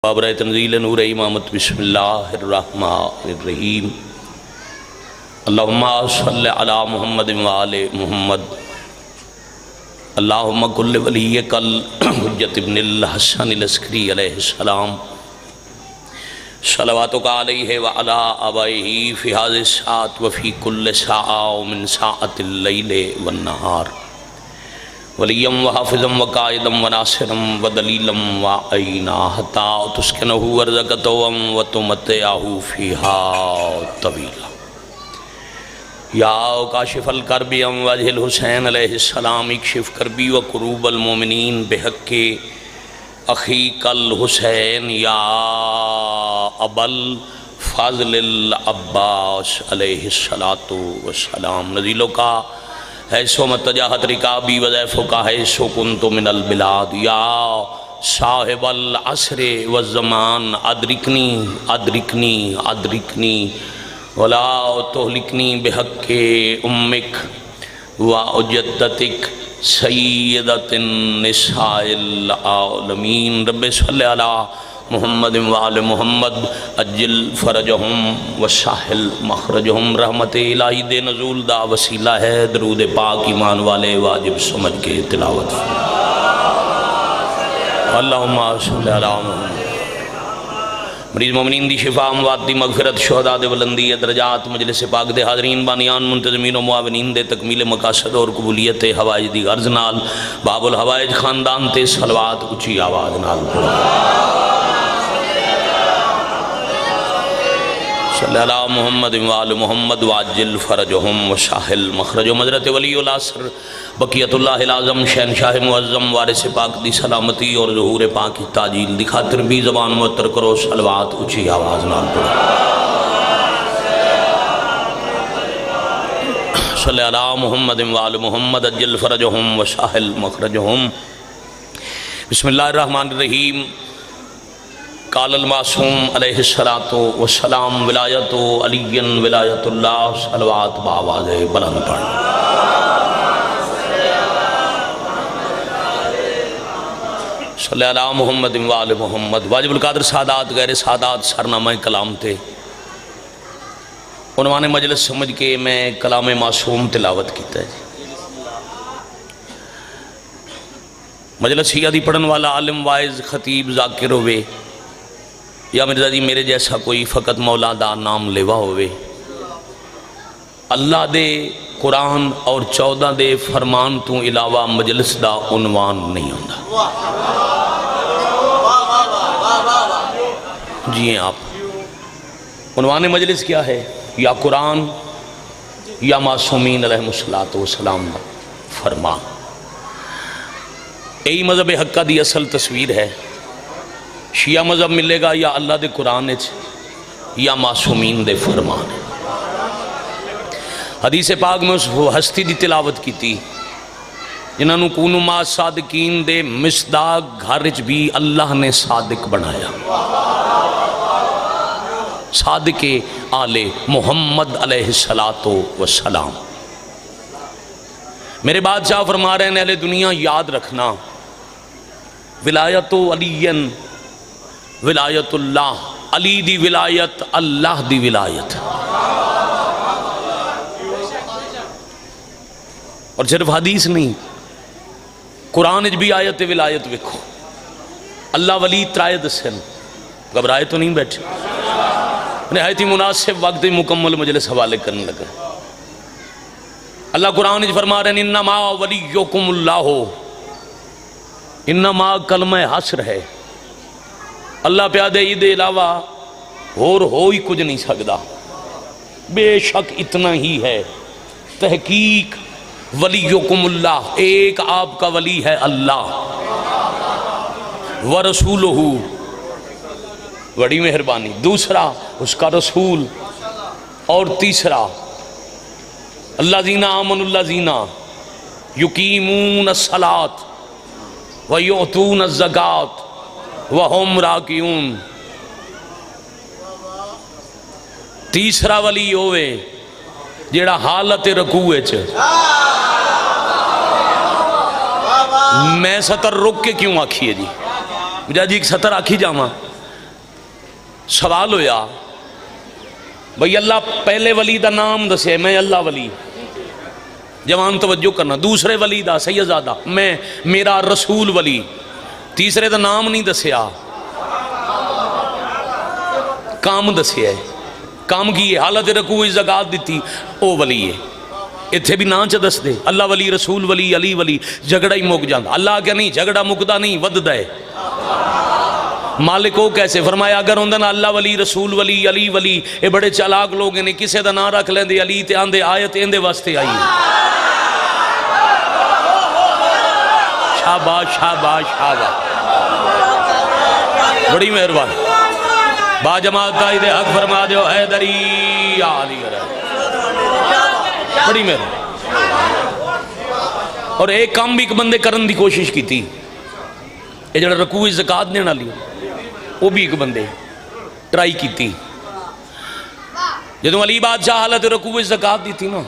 بابرہ تنزیل نور امامت بسم اللہ الرحمن الرحیم اللہم صلی علی محمد وآل محمد اللہم کل ولیک الحجت ابن الحسن العسکری علیہ السلام صلواتک علیہ وعلا آبائہ فی هذه الساعة وفی کل ساعة من ساعة اللیل والنہار ولیم و حافظم و قائدم و ناصرم و دلیلم و عینا حتی تسکنہو ورزقتوم و تمتعہو فیہا طویلا یا کاشف الکربی وجہ الحسین علیہ السلام اکشف کربی و قروب المومنین بحق اخیق الحسین یا ابل فاضل العباس علیہ السلام نزیلوں کا حیثو متجاہت رکابی وزیفو کا حیثو کنتو من البلاد یا صاحب العصر والزمان ادرکنی ادرکنی ادرکنی ولا تہلکنی بحق امک و اجدتک سیدت النساء العالمین رب صلی اللہ محمد وآل محمد اجل فرجہم وساحل مخرجہم رحمت الہی دے نزول دا وسیلہ ہے درود پاک ایمان والے واجب سمجھ کے تلاوت اللہم صلی اللہ محمد مریض مومنین دی شفا اموات دی مغفرت شہداء دے بلندی درجات مجلس پاک دے حاضرین بانیان منتظمین و معاونین دے تکمیل مقاصد اور قبولیت حوائج دی غرض نال باب الحوائج خاندان تے صلوات اچھی آواز نال صلی اللہ محمد وآل محمد واجل فرجہم وساحل مخرجہم حضرت ولی العصر بقیت اللہ العظم شہنشاہ معظم وارث پاک دی سلامتی اور ظہور پاک کی تاجیل دی خاطر بھی زبان معطر کرو صلوات اچھی آواز نال پڑھو صلی اللہ محمد وآل محمد اجل فرجہم وساحل مخرجہم بسم اللہ الرحمن الرحیم قال المعصوم علیہ السلام ولایت علی ولایت اللہ صلوات بآواز بلند پڑھ صلی اللہ محمد وآل محمد واجب القادر سادات غیر سادات سرنامہ کلام تھے عنوان مجلس سمجھ کے میں کلام معصوم تلاوت کیتا ہے مجلس ہی دی پڑھن والا عالم وائز خطیب ذاکر ہوئے یا مرزا جی میرے جیسا کوئی فقط مولا دا نام لیوا ہوئے اللہ دے قرآن اور 14 دے فرمان تو علاوہ مجلس دا عنوان نہیں ہوندہ جی ہیں آپ عنوان مجلس کیا ہے یا قرآن یا معصومین علیہ السلام دا فرمان یہی مذہب حقہ دی اصل تصویر ہے شیعہ مذہب ملے گا یا اللہ دے قرآن یا معصومین دے فرمان حدیث پاک میں اس ہستی دی تلاوت کی تھی جنہوں کونو ما صادقین دے مصداق گھرچ بھی اللہ نے صادق بنایا صادق آل محمد علیہ السلام میرے بادشاہ فرما رہے ہیں اہل دنیا یاد رکھنا ولایت علی ولایت اللہ علی دی ولایت اللہ دی ولایت اور صرف حدیث نہیں قرآن بھی آیت ولایت وکھو اللہ ولی ترائے دسن گھبرائے تو نہیں بیٹھے نہایت ہی مناسب وقت مکمل مجلس حوالے کرنے لگا اللہ قرآن فرما رہے ہیں انما ولیکم اللہ انما کلمہ حسر ہے اللہ پیادے ہی دے علاوہ اور ہی کچھ نہیں سکتا بے شک اتنا ہی ہے تحقیق ولیکم اللہ ایک آپ کا ولی ہے اللہ ورسولہ بڑی مہربانی دوسرا اس کا رسول اور تیسرا الذین آمنوا الذین یقیمون الصلاۃ ویؤتون الزکاۃ وَهُمْ رَاكِعُونَ تیسرا ولی ہوئے جیڑا حالت رکوع میں سطر رک کے کیوں آکھیے جی مجھے جی ایک سطر آکھی جاما سوال ہویا بھئی اللہ پہلے ولی دا نام دسے، میں اللہ ولی، جوان توجہ کرنا، دوسرے ولی دا سیدزادہ میں میرا رسول ولی، تیسرے دا نام نہیں دسیا، کام دسیا ہے، کام کی ہے، حالت رکوع زکات دیتی، او ولی ہے، اتھے بھی نام چا دس دے، اللہ ولی، رسول ولی، علی ولی، جھگڑا ہی مک جاندہ، اللہ کیا نہیں، جھگڑا مکدہ نہیں، وددہ ہے۔ مالک کو کیسے فرمایا اگر ہوندہ نا اللہ ولی، رسول ولی، علی ولی، اے بڑے چالاک لوگ ہیں، کسے دا نام رکھ لیں دے علی تے آندے آیت اندے واسطے آئی ہے۔ شاباش شاباش شاباش، بڑی مہربان، با جماعت قائد حق فرما دیو حیدری علی گرہ، بڑی مہربان۔ اور ایک کام بھی ایک بندے کرن دی کوشش کی تھی، یہ جڑا رکوع زکات دینا لی وہ بھی ایک بندے ٹرائی کی تھی، جدوں علی بادشاہ حالت رکوع زکات دی تھی نا،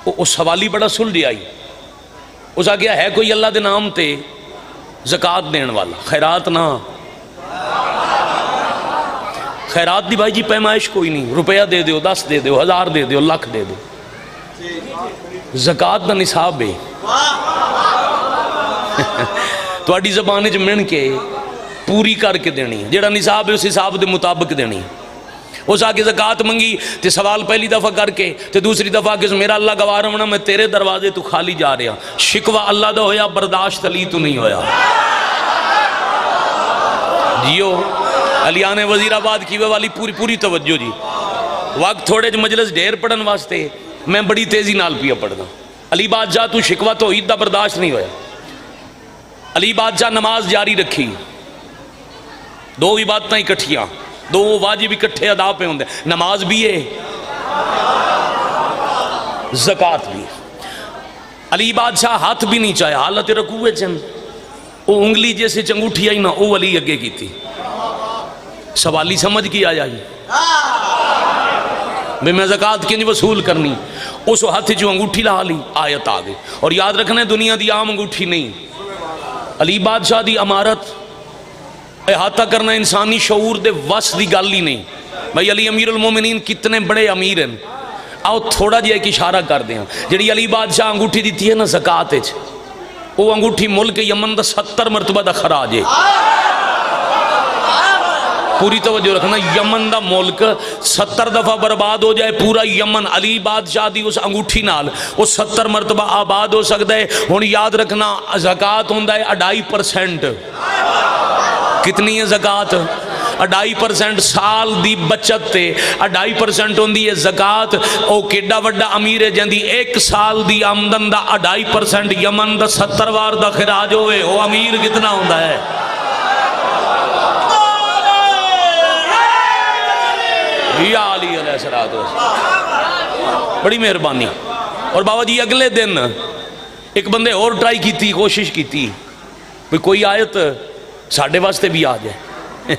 اس حوالی بڑا سل آئی، اس آگیا ہے کوئی اللہ دے نام تے زکات دین والا، خیرات نہ، خیرات دی بھائی جی پیمائش کوئی نہیں، روپیہ دے دیو، 10 دے دیو، 1000 دے دیو، لاکھ دے دیو، زکات دا نصاب ہے، تو اڈی زبانے جو من کے پوری کر کے دینی ہے، جیڑا نصاب ہے اس حساب دے مطابق دینی ہے۔ اس آگے زکات منگی تے سوال پہلی دفعہ کر کے تے دوسری دفعہ کہ میرا اللہ گواہ رہنا میں تیرے دروازے تو خالی جا رہا، شکوہ اللہ دا ہویا، برداشت علی تو نہیں ہویا۔ جیو علیان وزیر آباد کی والی پوری توجہ جی، وقت تھوڑے جو مجلس ڈھیر پڑھن واسطے میں بڑی تیزی نال پیا پڑھنا۔ علی بادشاہ تو شکوہ توحید دا برداشت نہیں ہویا، علی بادشاہ نماز جاری رکھی، دو عبادتیں اکٹھیاں، دو واجب اکٹھے ادا پہ ہوندے، نماز بھی ہے زکات بھی ہے۔ علی بادشاہ ہاتھ بھی نہیں چاہے، حالت رکوع چن وہ انگلی جیسے چنگوٹھی آئی نا وہ علی اگے کی تھی، سوالی سمجھ کی آیا ہی بے میں زکات کنج وصول کرنی، اس ہاتھ جو انگوٹھی لہا لی، آیت آگے، اور یاد رکھنا دنیا دی عام انگوٹھی نہیں، علی بادشاہ دی امارت احاطہ کرنا انسانی شعور دے وس دی گل ہی نہیں۔ بھائی علی امیر المومنین کتنے بڑے امیر ہیں، آؤ تھوڑا جی ایک اشارہ کر دیں، جڑی علی بادشاہ انگوٹھی دیتی ہے نا زکات وچ، وہ انگوٹھی ملک یمن دا 70 مرتبہ دا خراج ہے، پوری توجہ رکھنا، یمن دا ملک 70 دفعہ برباد ہو جائے پورا یمن علی بادشاہ دی اس انگوٹھی نال وہ 70 مرتبہ آباد ہو سکتا ہے۔ ہن یاد رکھنا زکات ہوندا ہے 2.5%، کتنی ہے زکات؟ 2.5% سال دی بچت تے 2.5% ہوندی ہے زکات۔ او کیڈا وڈا امیر ہے جندی 1 سال دی آمدن دا 2.5% یمن دا 70 وار دا خراج ہوئے، وہ امیر کتنا ہوندا ہے؟ یا علی علیہ السلام، بڑی مہربانی۔ اور بابا جی اگلے دن ایک بندے اور ٹرائی کی تھی، کوشش کی تھی کوئی آیت ساڑھے واسطے بھی آ جائے،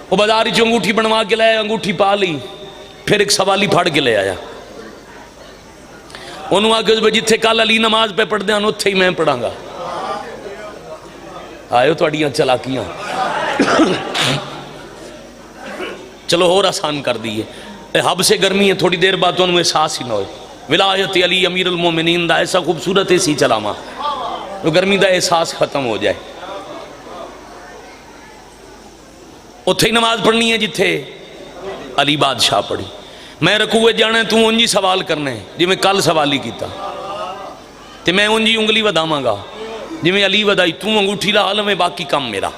وہ بازاری جو انگوٹھی بنوا کے لائے، انگوٹھی پا لی، پھر ایک سوالی پھاڑ کے لے آیا، انہوں آگے جتھے کل علی نماز پہ پڑھ دیں اتھے ہی میں پڑھاں گا، آئے ہو تو اڈیاں چلاکیاں، چلو اور آسان کر دیئے، حب سے گرمی ہے، تھوڑی دیر بعد تو انہوں احساس ہی نہ ہوئے، ولایت علی امیر المومنین دا ایسا خوبصورت ایسی چلاما تو گرمی دا احساس ختم ہو جائے۔ اتھے ہی نماز پڑھنی ہے جتھے علی بادشاہ پڑھی، میں رکوع جانا ہے تو انجی سوال کرنا ہے جی میں کل سوال ہی کیتا، تے میں انجی انگلی وداواں گا جی میں علی ودائی، تو انگوٹھی لا حال میں باقی کام میرا۔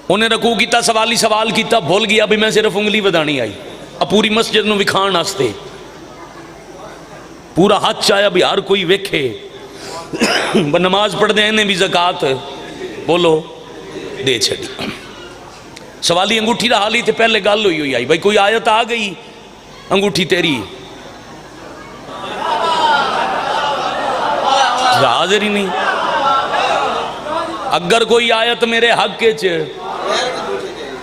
انہیں رکوع کیتا، سوالی سوال کیتا، بھول گیا بھی میں صرف انگلی ودانی آئی، اب پوری مسجد نو وکھان آستے پورا ہاتھ چاہیا بھی ہر کوئی ویکھے، نماز پڑھ دیں انہیں بھی زکات بولو دے چھڑی۔ سوالی انگوٹھی رہا لی تھے، پہلے گل ہوئی آئی بھائی کوئی آیت آ گئی، انگوٹھی تیری حاضر ہی نہیں، اگر کوئی آیت میرے حق کے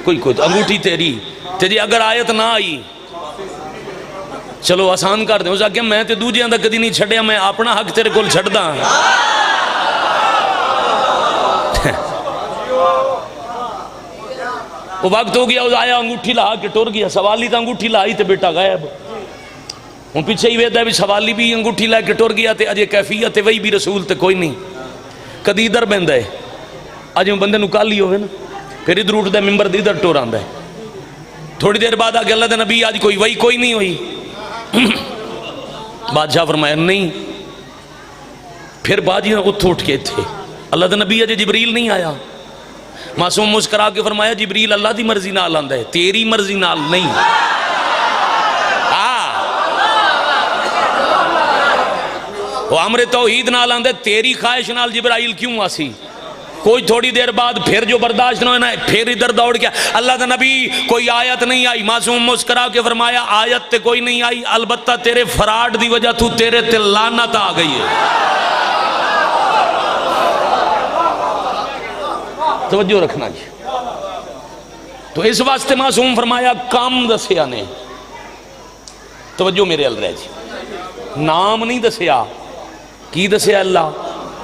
کوئی انگوٹھی تیری تے جی اگر آیت نہ آئی چلو آسان کر دیں، اس آگے میں تے دوجیاں دا کدی نہیں چھڑیا، میں اپنا حق تیرے کول چھڑ دا وہ وقت ہو گیا، آیا انگوٹھی لا کے ٹر گیا، سوالی تو انگوٹھی لائی تے بیٹا غائب، ہوں پیچھے ہی ویدا بھی سوالی بھی انگوٹھی لا کے ٹر گیا تے اجے کیفیت وہی بھی رسول تے کوئی نہیں، کدی ادھر بہندا ہے اج بندے نو کل ہی ہوئے نا، پھر ادھر اٹھتا ہے ممبر ادھر ٹور آندا ہے، تھوڑی دیر بعد آ کے اللہ دے نبی آج کوئی وہی کوئی نہیں ہوئی، بادشاہ فرمایا نہیں، پھر باجی اتھو اٹھ کے تھے اللہ دے نبی اجے جبریل نہیں آیا، معصوم مسکرا کے فرمایا جبریل اللہ دی مرضی نال آندا ہے، تیری مرضی نال نہیں، وہ امر توحید نال آندا ہے، تیری خواہش نال جبرائیل کیوں آسی؟ کوئی تھوڑی دیر بعد پھر جو برداشت نہ ہونا ہے پھر ادھر دوڑ گیا، اللہ دا نبی کوئی آیت نہیں آئی، معصوم مسکرا کے فرمایا آیت تے کوئی نہیں آئی، البتہ تیرے فراڈ دی وجہ تو تیرے تے لعنت آ گئی ہے۔ توجہ رکھنا جی، تو اس واسطے معصوم فرمایا کام دسیا نے، توجہ میرے ال رہ جی، نام نہیں دسیا، کی دسیا اللہ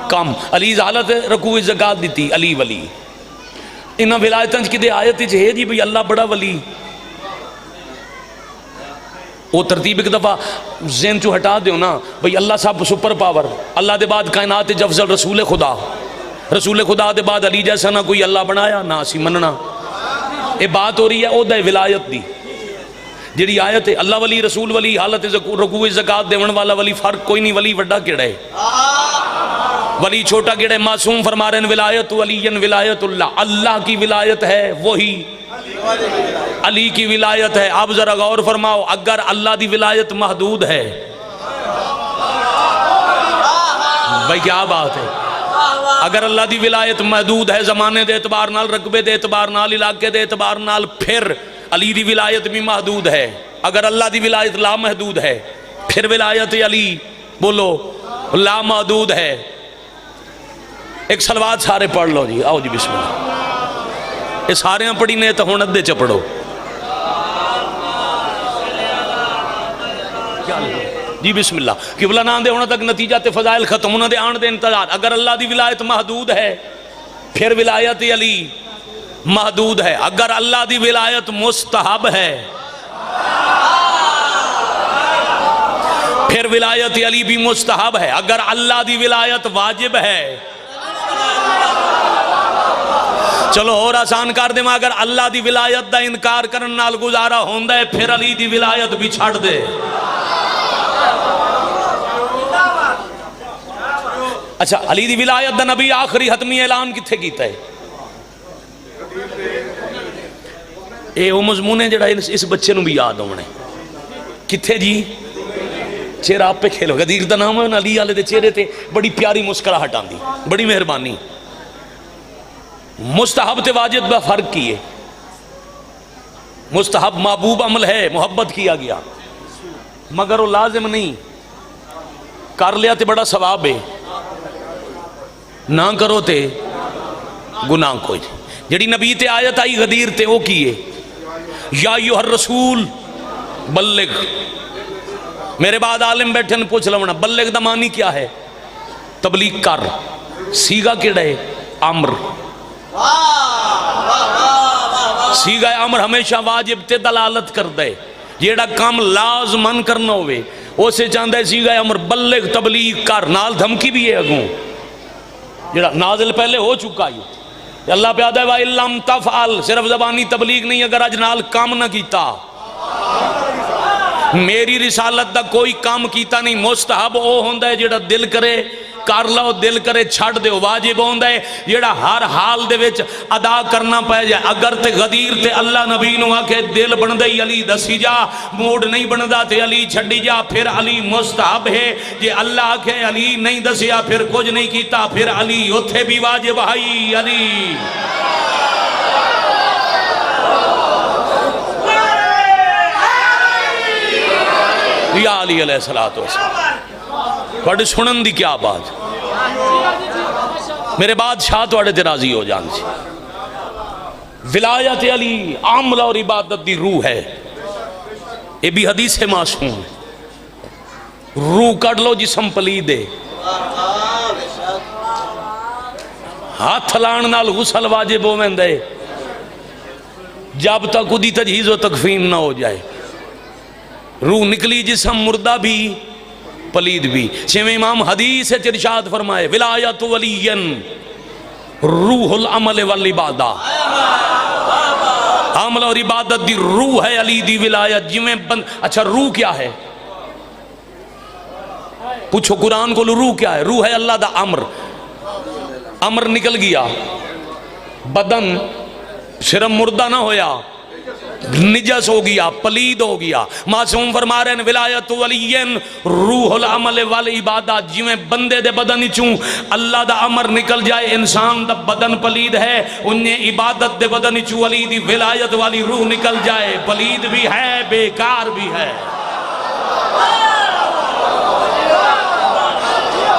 کم، علی حالت رکوع زکات دیتی، علی ولی، انہاں ولایتاں کدے آیت وچ ہے جی بھئی اللہ بڑا ولی، وہ ترتیب ایک دفعہ ذہن چو ہٹا دیو نا بھئی اللہ صاحب سپر پاور، اللہ دے بعد کائنات افضل رسول خدا، رسول خدا دے بعد علی جیسا نہ کوئی اللہ بنایا نہ اسی مننا، یہ بات ہو رہی ہے عہدہ ولایت دی، جڑی آیت ہے اللہ ولی رسول ولی حالت رکوع زکات دیون والا ولی، فرق کوئی نہیں، ولی وڈا کیڑا ہے ولی چھوٹا کیڑا ہے؟ معصوم فرما رہے ہیں ولایت علی ولایت اللہ، اللہ کی ولایت ہے وہی علی کی ولایت ہے۔ اب ذرا غور فرماؤ، اگر اللہ دی ولایت محدود ہے، بھائی کیا بات ہے، اگر اللہ دی ولایت محدود ہے زمانے دے اعتبار نال، رقبے دے اعتبار نال، علاقے دے اعتبار نال، پھر علی دی ولایت بھی محدود ہے۔ اگر اللہ دی ولایت لا محدود ہے پھر ولایت علی بولو لا محدود ہے۔ ایک صلوات سارے پڑھ لو جی، آؤ جی بسم اللہ، یہ سارے پڑھی نے تو ہوں ادھے چ پڑھو جی بسم اللہ، قبلہ نہ دے ہونا تک نتیجہ تے فضائل ختم ہونا دے آن دے انتظار۔ اگر اللہ دی ولایت محدود ہے پھر ولایت علی محدود ہے، اگر اللہ دی ولایت مستحب ہے پھر ولایت علی بھی مستحب ہے، اگر اللہ دی ولایت واجب ہے، چلو اور آسان کر دے، اگر اللہ دی ولایت دا انکار کرن نال گزارا ہوندا ہے پھر علی دی ولایت بھی چھڑ دے۔ اچھا علی دی ولایت دا نبی آخری حتمی اعلان کتھے کیتا ہے؟ اے وہ مضمون ہے جڑا اس بچے نو بھی یاد ہونے کتھے جی؟ چہرہ آپ پہ کھیلو، غدیر دا نام ہے، علی والے دے چہرے تے بڑی پیاری مسکراہٹ آندی، بڑی مہربانی۔ مستحب تے واجب با فرق کیے، مستحب محبوب عمل ہے، محبت کیا گیا، مگر وہ لازم نہیں، کر لیا تے بڑا ثواب ہے، نہ کرو تے گناہ کوئی نہیں۔ جڑی نبی تے آیت آئی غدیر تے وہ کیے، یا ایھا الرسول بلغ، میرے بعد عالم بیٹھے نے پوچھ لونا بلغ دا معنی کیا ہے؟ تبلیغ کر، سیگا کیڑا ہے؟ امر، سیگا امر ہمیشہ واجب تے دلالت کر دے، جیڑا کام لازمن کرنا ہوئے اسے چاندہ ہے سیگا امر، بلغ تبلیغ کر، نال دھمکی بھی ہے اگوں، جیڑا نازل پہلے ہو چکا ہے، اللہ پہ آدھا ہے وَإِن لَمْ تَفْعَلْ، صرف زبانی تبلیغ نہیں، اگر اج نال کام نہ کیتا، میری رسالت دا کوئی کام کیتا نہیں، مستحب او ہوندہ ہے جیڑا دل کرے کر لو، دل کرے چھڑ دے، واجب ہوندہ ہے جیڑا ہر حال دے وچ ادا کرنا پہ جائے۔ اگر تے غدیر تے اللہ نبی نو آکھے دل بن دے علی دسی جا، موڈ نہیں بندا تے علی چھڑی جا، پھر علی مستحب ہے، جے اللہ آکھے علی نہیں دسیا پھر کچھ نہیں کیتا، پھر علی اتھے بھی واجب ہے علی۔ یا علی علیہ السلام، بڑے سنن دی کیا بات، میرے بادشاہ توڑے تے راضی ہو جان سی۔ ولایت علی عمل اور عبادت دی روح ہے، یہ بھی حدیث معصوم، روح کٹ لو جسم پلید ہے، ہاتھ لان نال غسل واجب ہوویں دے، جب تک وہ تجہیز و تکفین نہ ہو جائے. روح نکلی جسم مردہ بھی پلید بھی. چھویں امام حدیث سے ارشاد فرمائے ولایت ولی روح العمل والعبادہ. عمل اور عبادت دی روح ہے علی دی ولایت. اچھا روح کیا ہے؟ پوچھو قرآن کو روح کیا ہے؟ روح ہے اللہ دا امر. امر نکل گیا بدن صرف مردہ نہ ہویا نجس ہو گیا پلید ہو گیا. معصوم فرما رہے ہیں ولایت ولین روح العمل والعبادہ. جویں بندے دے بدن چوں اللہ دا امر نکل جائے انسان دا بدن پلید ہے انہیں عبادت دے بدن چوں علی دی ولایت والی روح نکل جائے پلید بھی ہے بیکار بھی ہے.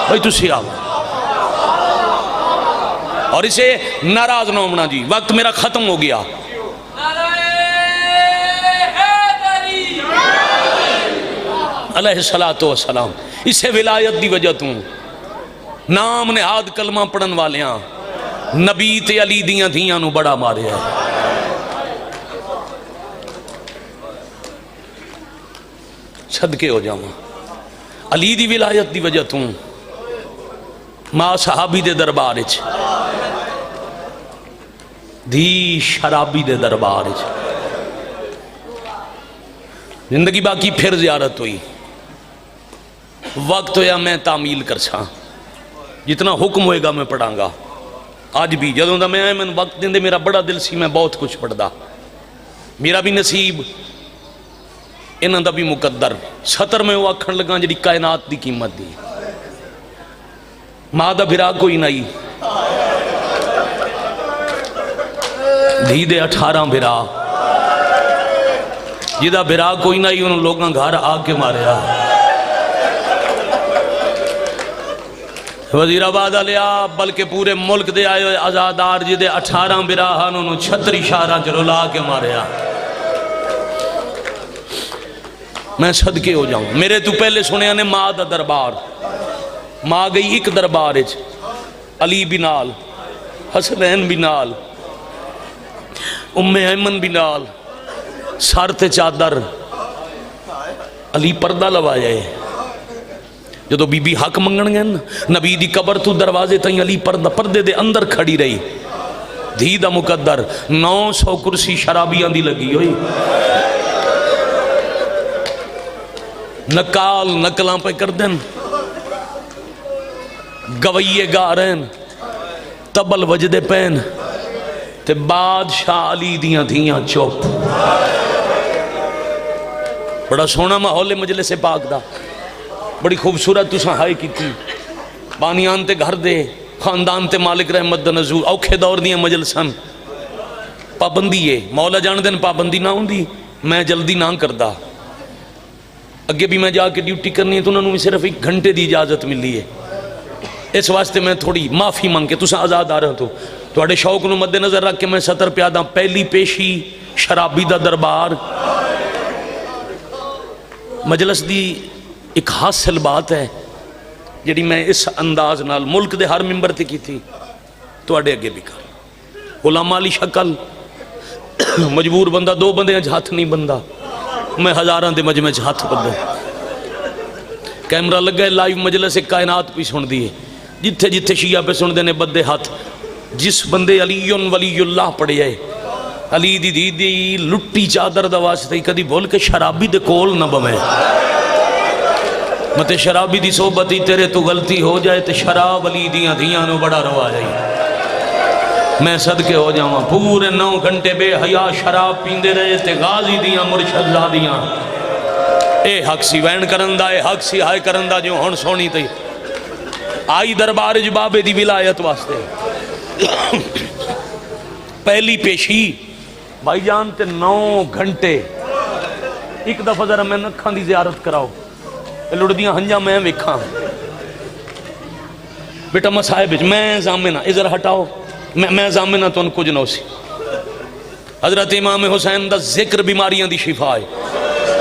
بھائی تسی آؤ اور اسے ناراض نہ ہونا جی. وقت میرا ختم ہو گیا. علیہ السلام اسے ولایت دی وجہ توں نام نہاد کلمہ پڑھن والیاں نبی تے علی دیاں دھیاں نو بڑا ماریا ہے. صدقے ہو جاواں علی دی ولایت دی وجہ توں ماں صحابی دے دربار وچ دھی شرابی دے دربار وچ زندگی باقی پھر زیارت ہوئی. وقت ہویا میں تعمیل کرساں جتنا حکم ہوئے گا میں پڑھاں گا. آج بھی جدوں دا میں آئے میں وقت دیں دے میرا بڑا دل سی میں بہت کچھ پڑھدا. میرا بھی نصیب انہاں دا بھی مقدر. سطر میں وہ آکھن لگا جڑی کائنات دی قیمت دی. ماں دا بھرا کوئی نہیں دھی دے 18 بھرا جدہ بھرا کوئی نہیں انہوں لوگاں گھر آ کے ماریا. وزیر آباد لیا بلکہ پورے ملک دے آئے ہوئے آزادار جدے 18 بھرا انہوں 36 شہراں چ رلا کے ماریا. میں صدقے ہو جاؤں. میرے تو پہلے سنے نے ماں دا دربار. ماں گئی ایک دربار علی بھی نال حسنین بھی نال ام ایمن بھی نال سر تے چادر علی پردہ لوایا ہے. جدو بی بی حق منگن گے نبی دی قبر تو دروازے تائیں علی پردے دے اندر کھڑی رہی. دھی دا مقدر 900 کرسی شرابیاں دی لگی ہوئی. نکال نکلاں پہ کر دیں گوئیے گا رہن تبل وجدے پین تے بادشاہ علی دیاں دھیاں چوپ. بڑا سونا ماحول مجلس پاک دا. بڑی خوبصورت تساں ہائی کی تھی. بانیان تے گھر دے خاندان تے مالک رحمت دا نزول اوکھے دور دیاں مجلسان. پابندی ہے مولا جان دن پابندی نہ ہوں دی میں جلدی نہ کردہ. اگے بھی میں جا کے ڈیوٹی کرنی ہے تو انہوں نے صرف 1 گھنٹے دی اجازت ملی ہے. اس واسطے میں تھوڑی معافی مانگ کے تساں آزاد آ رہا تو تھوڑے شوق نو مد نظر رکھ کے میں سطر پیادہ. پہلی پیشی شرابی دا دربار. مجلس دی ایک حاصل بات ہے جڑی میں اس انداز نال ملک دے ہر ممبر تے کی تھی تو اڈے اگے بھی کر. علماء علی شکل مجبور بندہ 2 بندے ہاتھ نہیں بندہ. میں ہزاراں دے مجمع ہاتھ بندہ. کیمرہ لگا ہے لائیو مجلس ایک کائنات پہ سن دی ہے. جتھے جتھے شیعہ پہ سن دینے بدے ہاتھ. جس بندے علی ولی اللہ پڑھے ہے علی دی دی دی لٹی چادر دا واسطے کدی بول کے شرابی دے کول نہ بمے. متے شرابی دی صحبتی تیرے تو غلطی ہو جائے تے شراب علی دیاں دھیاں نو بڑا روا جائے. میں صدقے ہو جاؤں پورے 9 گھنٹے بے حیا شراب پیندے رہے تے غازی دیاں مرشد زادیاں. اے حق سی وین کرندہ اے حق سی ہائے کرندہ جو ہن سونی تے آئی دربار جبابے دی ولایت واسطے. پہلی پیشی بھائی جان تے 9 گھنٹے. ایک دفعہ ذرا میں نکھاں دی زیارت کراؤ لڑدیاں ہنجا میں ویکھاں. بیٹا مسائب میں زامنہ ادھر ہٹاؤ میں زامنہ تو ان کچھ نہ سی. حضرت امام حسین دا ذکر بیماریاں دی شفا ہے.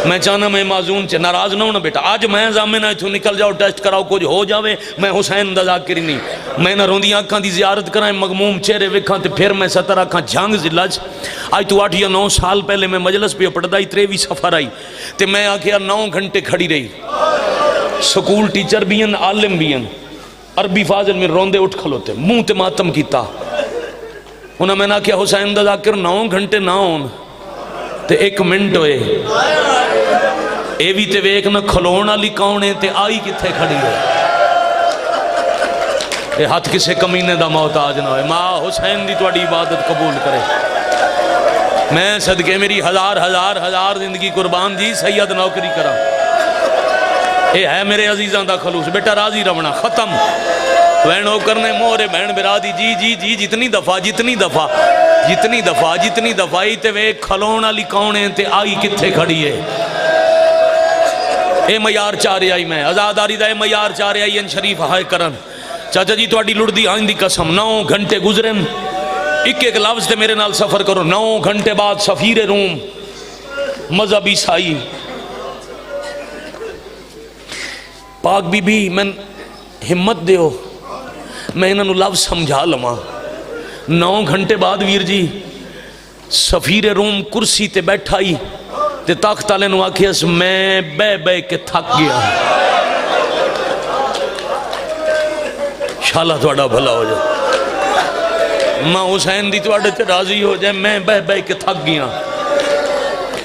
میں چاہنا میں معزون سے ناراض نہ ہونا بیٹا، آج میں زامن آئے تو نکل جاؤ ٹیسٹ کراؤ کچھ ہو جاوے، میں حسین دا ذاکر ہی نہیں، میں نہ روندی آنکھاں دی زیارت کرائیں مغموم چہرے وکھاں تے پھر میں 17 آنکھاں جھانگ زلج۔ آج تو 8 یا 9 سال پہلے میں مجلس پہ پڑھدا ہی 23 سفر آئی تے میں آکھیا 9 گھنٹے کھڑی رہی، سکول ٹیچر بھی ہیں عالم بھی ہیں، عربی فاضل میں روندے اٹھ کھلوتے منہ تے ماتم کیتا، انہاں میں نہ کیا حسین دا ذاکر 9 گھنٹے نہ ہون تے 1 منٹ ہوئے، اے بھی تے ویک نہ کھلون والی کون ہے تے آئی کتھے کھڑی ہے، اے ہاتھ کسے کمینے دا محتاج نہ ہوئے۔ ماں حسین دی تواڈی عبادت قبول کرے، میں صدقے میری ہزار زندگی قربان جی سید نوکری کرا، اے ہے میرے عزیزاں دا خلوص، بیٹا راضی رونا ختم۔ بہن ہو کرنے مورے بہن برا دی جی جتنی دفعہ ہی تے وے کھلون والی کون ہے تے آئی کتھے کھڑی ہے، اے معیار چاہ رہے آئی میں آزاداری دا اے معیار چاہ رہے آئی ان شریف ہائے کرن۔ چاچا جی تواڈی لڑدی آئندی قسم 9 گھنٹے گزرن، ایک لفظ تے میرے نال سفر کرو، 9 گھنٹے بعد سفیر روم مذہبی عیسائی پاک بی بی میں ہمت دیو میں انہوں لفظ سمجھا لما۔ 9 گھنٹے بعد ویر جی سفیر روم کرسی تے بیٹھائی تے تخت والے نو آکھیس میں بے کے تھک گیا، شالا تواڈا بھلا ہو جائے، ماں حسین دی تواڈے تے راضی ہو جائے، میں بے کے تھک گیا۔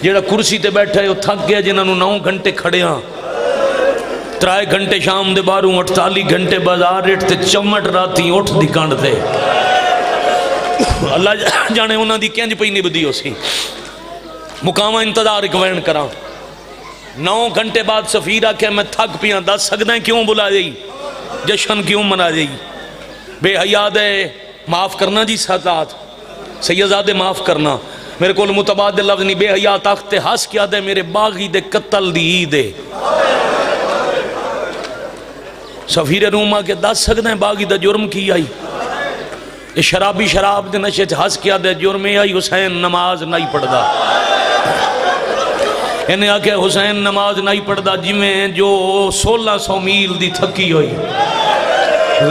جیڑا کرسی تے بیٹھا ہے وہ تھک گیا جنہاں نو 9 گھنٹے کھڑے ہاں، 3 گھنٹے شام دے باروں 48 گھنٹے بازار ریٹ تے چمٹ راتی اٹھ دی کانڈ تے، اللہ جانے انہاں دی کینج پئی نبدی ہو سی، مقامہ انتظار ایک کراں۔ 9 گھنٹے بعد سفیرہ کہ میں تھک پیاں، دس سکدیں کیوں بلا جائی، جشن کیوں منا جائی، بے حیاد ہے معاف کرنا جی ساتھ سیدزادے معاف کرنا، میرے کو متبادل لفظ نہیں، بے حیاد تخت ہس کیا دے میرے باغی دے قتل دی عید ہے، سفیر روما کے 10 سکدیں باغی دا جرم کی آئی، یہ شرابی شراب دے نشے ہس کیا دے جرم آئی، حسین نماز نہیں پڑھدا، انہیں آکے حسین نماز نہیں پڑھدا جمیں جو 1600 میل دی تھکی ہوئی،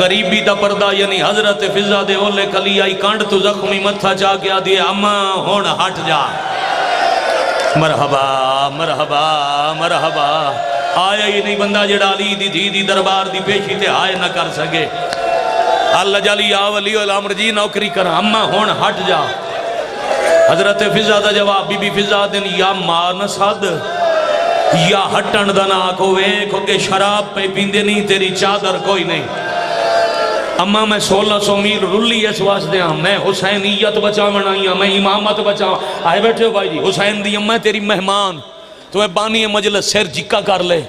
غریبی دا پردہ یعنی حضرت فضا دے اولے کلی آئی، کانڈ تو زخمی متھا چاہ کے آدھئے اماں ہون ہٹ جا، مرحبا مرحبا مرحبا، آیا ہی نہیں بندہ جڑا علی دی دھی دی دربار دی پیشی تے آئے نہ کر سکے، اللہ جالی یا ولی الامر جی نوکری کرا، اماں ہون ہٹ جا، حضرت فضا دا جواب بی بی فضا دن یا ماں نہ ساد یا ہٹن دنا کو ویکھو کہ شراب پہ پیندے نہیں تیری چادر کوئی نہیں، اماں میں 1600 میل رلی اس واسطے ہاں، میں حسینیت بچاون آئی ہاں، میں امامت بچاون آئے بیٹھے ہو بھائی جی، حسین دی اماں تیری مہمان، تمہیں بانی مجلس سر جکا کر لے،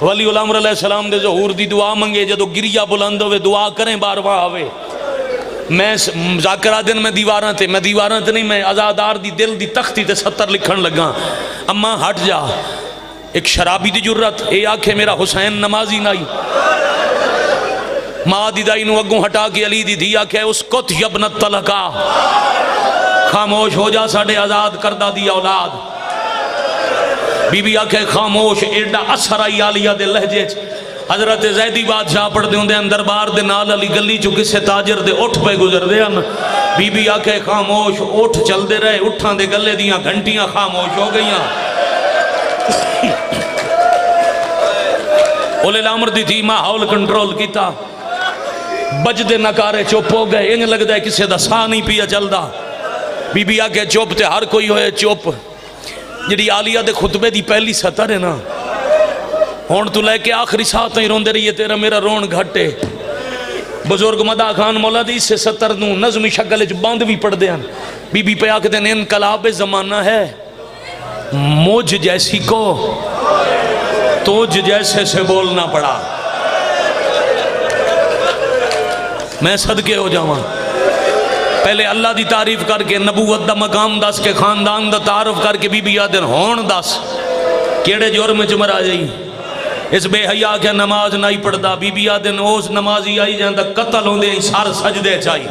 ولی الامر علیہ السلام دے ظہور دی دعا منگے، جدو گریہ بلند ہوئے دعا کریں بارواں آوے، میں مذاکرہ دن میں دیواراں تے نہیں، میں آزادار دی دل دی تختی تے 70 لکھن لگا، اماں ہٹ جا، ایک شرابی دی جرت، اے آکھے میرا حسین نمازی نائی، ماں دی دائی نو اگوں ہٹا کے علی دی دھی آکھے اس کت یبنت طلقہ، خاموش ہو جا ساڑھے آزاد کردہ دی اولاد، بی بی آکھے خاموش، ایڈا اثر آئی آلیہ دے لہجے، حضرت زیدی بادشاہ پڑھ دے ہوں دے اندر بار دے نال علی گلی چو کسے تاجر دے اٹھ پہ گزر دے ہم، بی بی آکھے خاموش، اٹھ چل دے رہے، اٹھاں دے گلے دیاں گھنٹیاں خاموش ہو گئیاں، اولے الامر دی تھی ماحول کنٹرول کیتا، بج دے نکارے چوپ ہو گئے، انہیں لگ دے کسے دا سا نہیں پیا چل دا، بی بی آکھے چوپ تے ہر کوئی ہوئے چوپ، جڑی آلیہ دے خطبے دی پہلی سطر ہے نا، ہون تو لے کے آخری ساتھ ہی روندے رہی ہے تیرا میرا رون گھٹے، بزرگ مدہ خان مولا دی سے 70 نو نظمی شکل باندھ بھی پڑھ دے ہیں، بی بی پہ آکھ دیں انقلاب زمانہ ہے، موج جیسی کو توج جیسے سے بولنا پڑا، میں صدقے ہو جاؤں، پہلے اللہ دی تعریف کر کے نبوت دا مقام دس کے خاندان دا تعارف کر کے بی بی آدھن ہون دس کیڑے جرم چ مرا جائی، اس بے حیاء کے نماز نہیں پڑھدا، بی بی آدھن اوس نمازی آئی جاندہ قتل ہوں دے سار سجدے چاہی،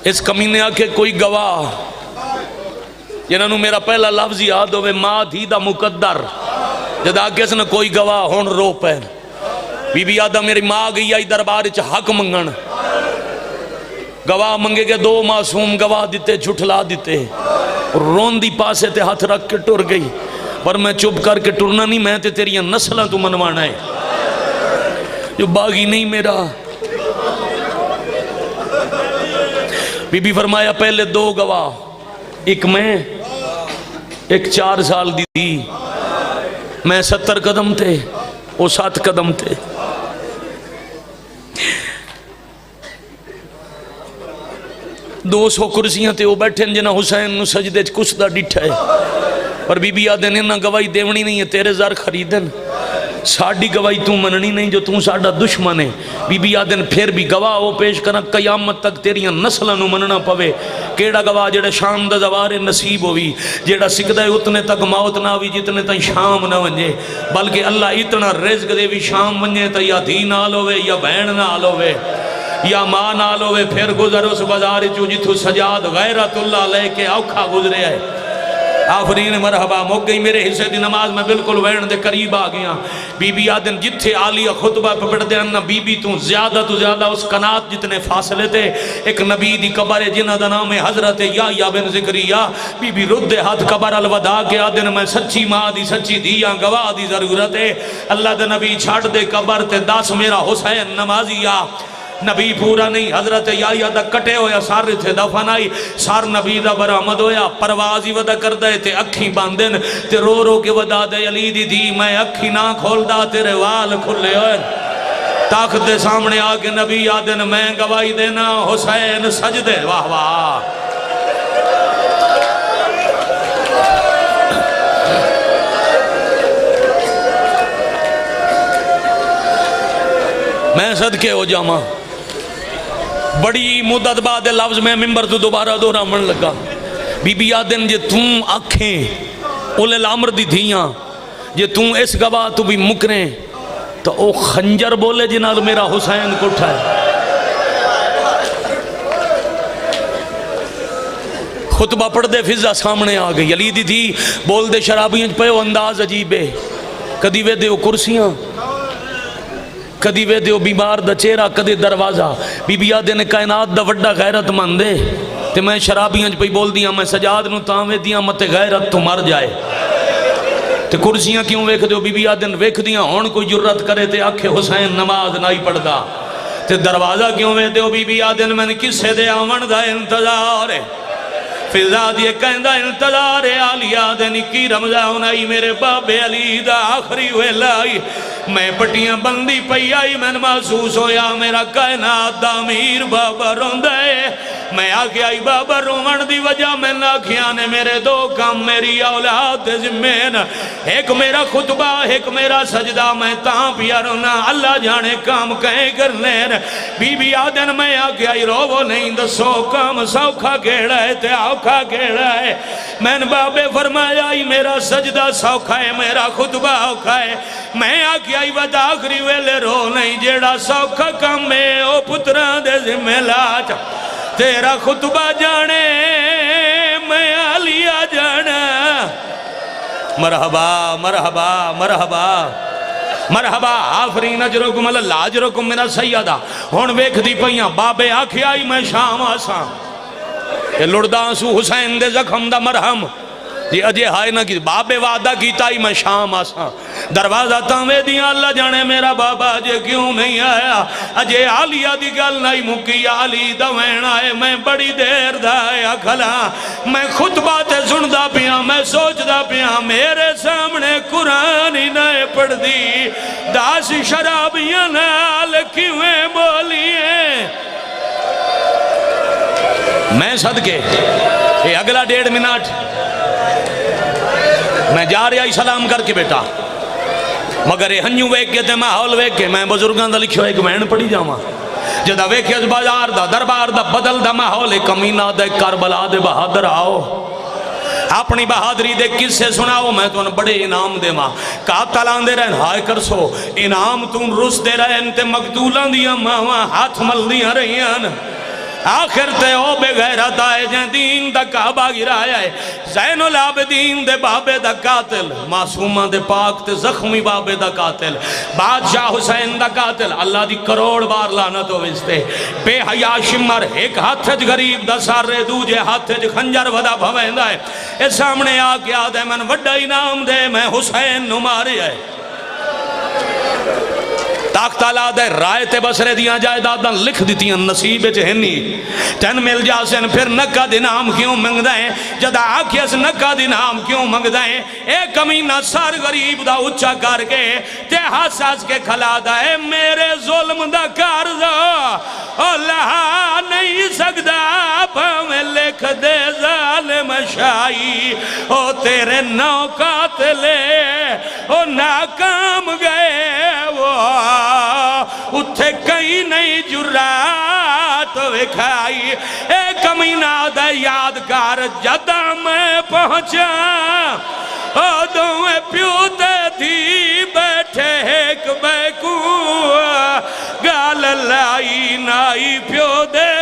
اس کمینے آکے کوئی گواہ جنہوں میرا پہلا لفظ یاد ہوئے ماں دھی دا مقدر جدا کس نے کوئی گواہ ہون رو پہ بی بی آدھا میری ماں گئی آئی دربار چ حق منگن گواہ منگے کے دو معصوم گواہ دیتے جھٹلا دیتے رون دی پاسے تے ہاتھ رکھ کے ٹر گئی پر میں چپ کر کے ٹرنا نہیں میں تے تیریاں نسلیں تو منوانا ہے جو باغی نہیں میرا بی بی فرمایا پہلے دو گواہ ایک میں ایک 4 سال دی تھی میں 70 قدم تھے وہ 7 قدم تھے 200 کرسیاں تے وہ بیٹھے جنہ حسین نو سجدے کچھ دا ڈٹھا ہے پر بی بی آدھے نے نہ گواہی دیونی نہیں ہے تیرے زار خریدن ساڑھی گواہی تو مننی نہیں جو تو ساڑھا دشمن ہے بی بی آدھن پھر بھی گواہ وہ پیش کرنا قیامت تک تیریاں نسلہ نو مننا پوے کیڑا گواہ جڑے شام دا زوارے نصیب ہوئی جڑا سکدہ ہے اتنے تک موت نہ ہوئی جتنے تک شام نہ ونجے بلکہ اللہ اتنا رزق دے بھی شام ونجے تا یا دھی نال ہوئے یا بہن نال ہوئے یا ماں نال ہوئے پھر گزر اس بازار چو جتو سجاد غیرت اللہ لے کے اوکھا گزرے ہے آفرین مرحبا مک گئی میرے حصے دی نماز میں بالکل وین دے قریب آگیا بی بی آدن جتھے آلیہ خطبہ پہ پڑھ دے انہا بی بی تو زیادہ اس قنات جتنے فاصلے تھے ایک نبی دی قبر جنہ دا نام حضرت یا بن ذکریہ بی بی رد ہاتھ قبر الوداع کے آدن میں سچی ماں دی سچی دیاں گواہ دی ضرورت ہے اللہ دے نبی چھاڑ دے قبر تے 10 میرا حسین نمازیہ نبی پورا نہیں حضرت یا دا کٹے ہویا سار تھے دفن آئی سار نبی دا برآمد ہویا پروازی ودا کر دے تے اکھی باندن تے رو رو کے ودا دے علی دی دی میں اکھی نہ کھول دا تیرے وال کھلے ہوئے طاقت دے سامنے آگے نبی آدن میں گواہی دینا حسین سجدے واہ واہ میں صدقے ہو جاما بڑی مدت بعد لفظ میں ممبر تو دوبارہ دورہ من لگا بی بی آدن جے تم آنکھیں اولے الامر دی دھیاں جے تم اس گواہ تو بھی مکریں تو او خنجر بولے جنال میرا حسین کو اٹھائے خطبہ پڑھ دے فضا سامنے آگئی علی دی تھی بول دے شرابیاں پہ انداز عجیبے کدی وے دے وہ کرسیاں کدی وے دیو بیمار دا چہرہ کدی دروازہ بی بی آدھے نے کائنات دا وڈا غیرت مندے تے میں شرابیاں پہ بول دیا میں سجاد نو تاوے دیا مت غیرت تو مر جائے تے کرسیاں کیوں ویکھ دیو بی بی آدھے ویکھ دیا ہون کوئی جرت کرے تے آکھے حسین نماز نہ ہی پڑھ دا تے دروازہ کیوں وے دیو بی بی آدھے میں نے کسے دے آمن دا انتظار ہے فضا دیے کہندہ انتظار آلیہ دے نکی رمضان آئی میرے بابے علی دا آخری ویلائی میں پٹیاں بندی پئی آئی میں محسوس ہویا میرا کائنات دا امیر بابا روندے میں آگے آئی بابا رومن دی وجہ میں لاکھیانے میرے 2 کام میری اولاد زمین ایک میرا خطبہ ایک میرا سجدہ میں تاں پیا رونا اللہ جانے کام کہیں کرنے بی بی آدن میں آگے آئی رو وہ نہیں دسو کام سوکھا گیڑا ہے تے آوکھا گیڑا ہے میں نے بابے فرمایا میرا سجدہ سوکھا ہے میرا خطبہ آوکھا ہے میں آگے آئی ودا آخری ویلے رو نہیں جیڑا سوکھا کام میں او پتران دے ذمہ لاچ تیرا خطبہ جانے میں علیہ جانا مرحبا مرحبا مرحبا مرحبا آفرین اجرکم اللہ اجرکم میرا سیدہ ہون ویکھ دی پئیاں بابے آکھے آئی میں شام آساں کہ لڑداں سو حسین دے زخم دا مرہم جی اجے ہائے نہ کی بابے وعدہ کیتا ہی میں شام آساں دروازہ تاوے دیاں اللہ جانے میرا بابا اجے کیوں نہیں آیا اجے آلیہ دی گل نہیں مکی آلی دوین آئے میں بڑی دیر دایا کھلا میں خطبہ تے سندہ پیاں میں سوچدہ پیاں میرے سامنے قرآن ہی نئے پڑھ دی داس شرابیاں نال کیویں بولیے میں صدقے یہ اگلا 1.5 منٹ میں جا رہا ہی سلام کر کے بیٹا مگر یہ ہنیوں ویک کے تے ماحول ویک کے میں بزرگان دا لکھو ایک مہین پڑھی جاما جدہ ویکھے اس بازار دا دربار دا بدل دا ماحول کمینہ دا کربلا دے بہادر آؤ اپنی بہادری دے کس سے سناؤ میں تو بڑے انعام دے ماں قاتلان دے رہن ہائے کر سو انعام تم رس دے رہن تے مقتولان دیا ماں ہاتھ مل دیا رہیان آخر تے او بے غیرت آئے جن دین دا کعبہ گرایا ہے زین العابدین دے بابے دا قاتل معصومہ دے پاک تے زخمی بابے دا قاتل بادشاہ حسین دا قاتل اللہ دی کروڑ بار لعنت ہوئستے بے حیا شمر ایک ہاتھ غریب دا سارے دوجے ہاتھ خنجر ودا بھویندا ہے اے سامنے آکے آدھے من وڈا انعام دے میں حسین نو مارے ہے طاقت آلہ دے رائے تے بسرے دیاں جائیداداں لکھ دیتیاں نصیب چہنی تن مل جاسن پھر نکا دنام کیوں منگ دائیں جدا آکھیس نکا دنام کیوں منگ دائیں اے کمینہ سار غریب دا اچھا کر کے تے حساس کے کھلا دائیں میرے ظلم دا کارزا اللہ نہیں سکتا پہمیں لکھ دے ظالم شائی او تیرے نو قاتلے او ناکام گئے وہ اتھے کہیں نہیں جرات وکھائی اے کمینہ دا یادگار جدہ میں پہنچا دوئے پیوتے تھی بیٹھے ایک بیکو گال لائی نائی پیو دے